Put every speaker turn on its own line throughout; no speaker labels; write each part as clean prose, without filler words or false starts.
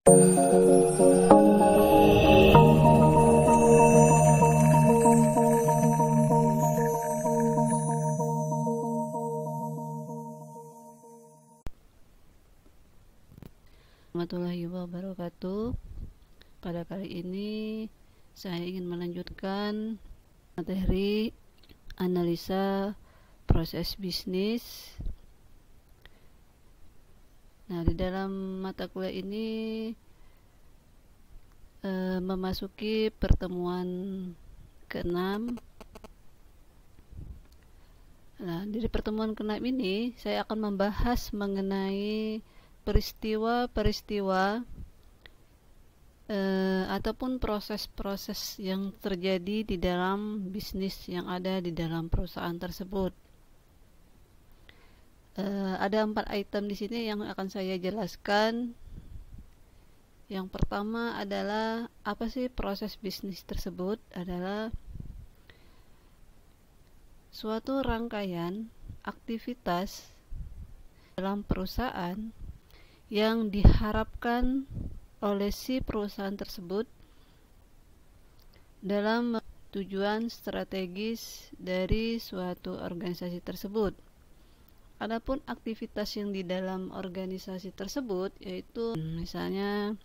Warahmatullahi wabarakatuh. Pada kali ini saya ingin melanjutkan materi analisa proses bisnis. Nah, di dalam mata kuliah ini memasuki pertemuan ke-6. Nah, di pertemuan ke-6 ini saya akan membahas mengenai peristiwa-peristiwa ataupun proses-proses yang terjadi di dalam bisnis yang ada di dalam perusahaan tersebut. Ada 4 item di sini yang akan saya jelaskan. Yang pertama adalah apa sih proses bisnis tersebut? Adalah suatu rangkaian aktivitas dalam perusahaan yang diharapkan oleh si perusahaan tersebut dalam tujuan strategis dari suatu organisasi tersebut. Adapun aktivitas yang di dalam organisasi tersebut yaitu misalnya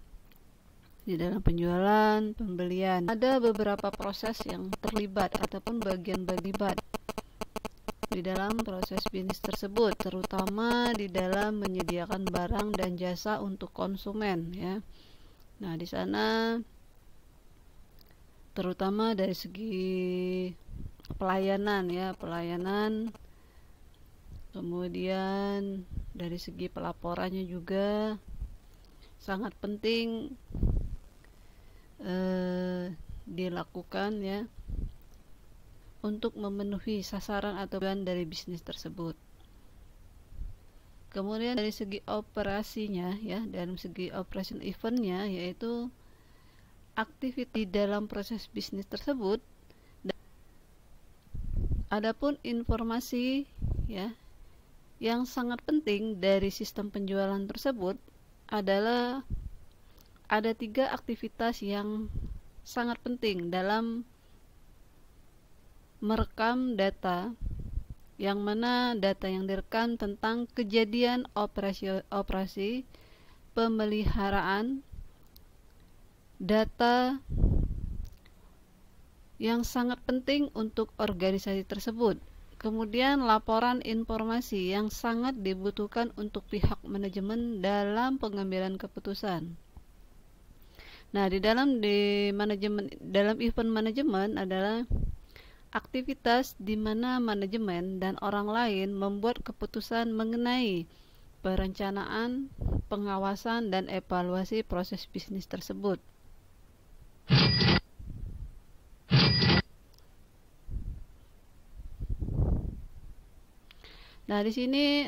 di dalam penjualan, pembelian. Ada beberapa proses yang terlibat ataupun bagian-bagian di dalam proses bisnis tersebut, terutama di dalam menyediakan barang dan jasa untuk konsumen, ya. Nah, di sana terutama dari segi pelayanan, ya, pelayanan. Kemudian dari segi pelaporannya juga sangat penting dilakukan, ya, untuk memenuhi sasaran atau tujuan dari bisnis tersebut. Kemudian dari segi operasinya, ya, dalam segi operation eventnya, yaitu aktivitas di dalam proses bisnis tersebut. Adapun informasi, ya, yang sangat penting dari sistem penjualan tersebut adalah ada 3 aktivitas yang sangat penting dalam merekam data, yang mana data yang direkam tentang kejadian operasi pemeliharaan, data yang sangat penting untuk organisasi tersebut. Kemudian laporan informasi yang sangat dibutuhkan untuk pihak manajemen dalam pengambilan keputusan. Nah, dalam event manajemen adalah aktivitas di mana manajemen dan orang lain membuat keputusan mengenai perencanaan, pengawasan, dan evaluasi proses bisnis tersebut. Nah, di sini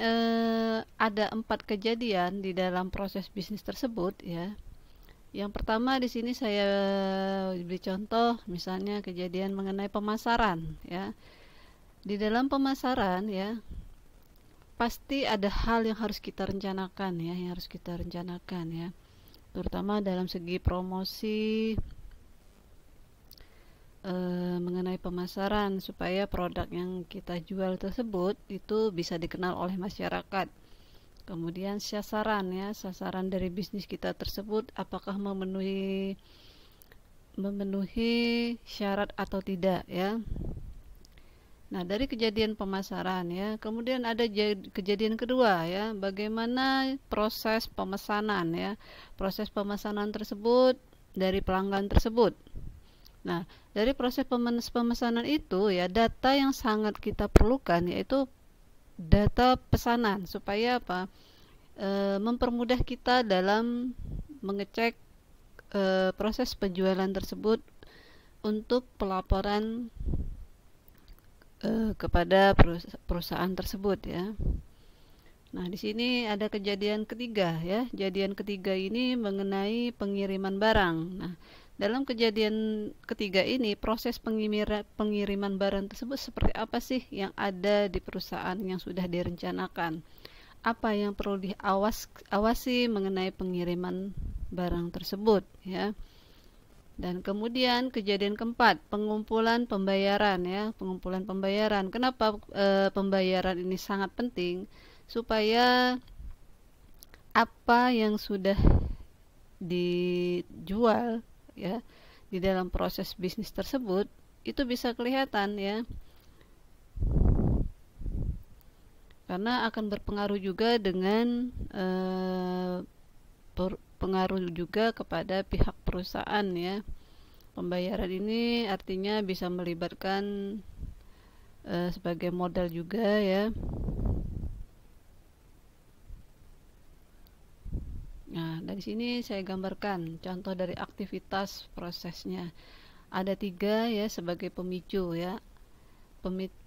ada 4 kejadian di dalam proses bisnis tersebut, ya. Yang pertama di sini saya beri contoh, misalnya kejadian mengenai pemasaran, ya. Di dalam pemasaran, ya, pasti ada hal yang harus kita rencanakan, ya, terutama dalam segi promosi mengenai pemasaran supaya produk yang kita jual tersebut itu bisa dikenal oleh masyarakat. Kemudian sasaran, ya, sasaran dari bisnis kita tersebut apakah memenuhi syarat atau tidak, ya. Nah, dari kejadian pemasaran, ya, kemudian ada kejadian kedua, ya, bagaimana proses pemesanan, ya, proses pemesanan tersebut dari pelanggan tersebut. Nah, dari proses pemesanan itu, ya, data yang sangat kita perlukan yaitu data pesanan supaya apa? Mempermudah kita dalam mengecek proses penjualan tersebut untuk pelaporan kepada perusahaan tersebut, ya. Nah, di sini ada kejadian ketiga, ya. Kejadian ketiga ini mengenai pengiriman barang. Nah, dalam kejadian ketiga ini proses pengiriman barang tersebut seperti apa sih yang ada di perusahaan yang sudah direncanakan? Apa yang perlu diawasi mengenai pengiriman barang tersebut ya. Dan kemudian kejadian keempat, pengumpulan pembayaran ya, pengumpulan pembayaran. Kenapa pembayaran ini sangat penting? Supaya apa yang sudah dijual ya di dalam proses bisnis tersebut itu bisa kelihatan ya. Karena akan berpengaruh juga dengan pengaruh juga kepada pihak perusahaan ya. Pembayaran ini artinya bisa melibatkan sebagai modal juga ya. Nah, dari sini saya gambarkan contoh dari aktivitas prosesnya. Ada 3 ya sebagai pemicu ya.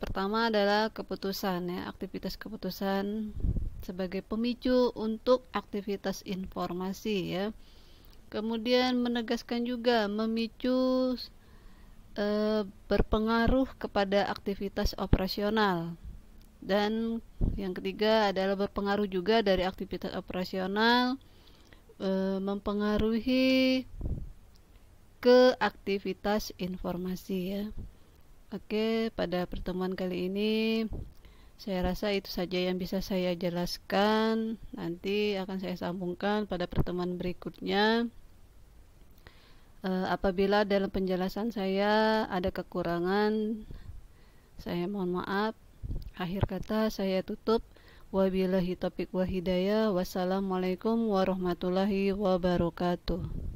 Pertama adalah keputusan ya, aktivitas keputusan sebagai pemicu untuk aktivitas informasi ya. Kemudian menegaskan juga memicu berpengaruh kepada aktivitas operasional. Dan yang ketiga adalah berpengaruh juga dari aktivitas operasional mempengaruhi ke aktivitas informasi ya. Oke, pada pertemuan kali ini saya rasa itu saja yang bisa saya jelaskan. Nanti akan saya sambungkan pada pertemuan berikutnya. Apabila dalam penjelasan saya ada kekurangan, saya mohon maaf. Akhir kata saya tutup. Wabillahi taufiq wa hidayah. Wassalamualaikum warahmatullahi wabarakatuh.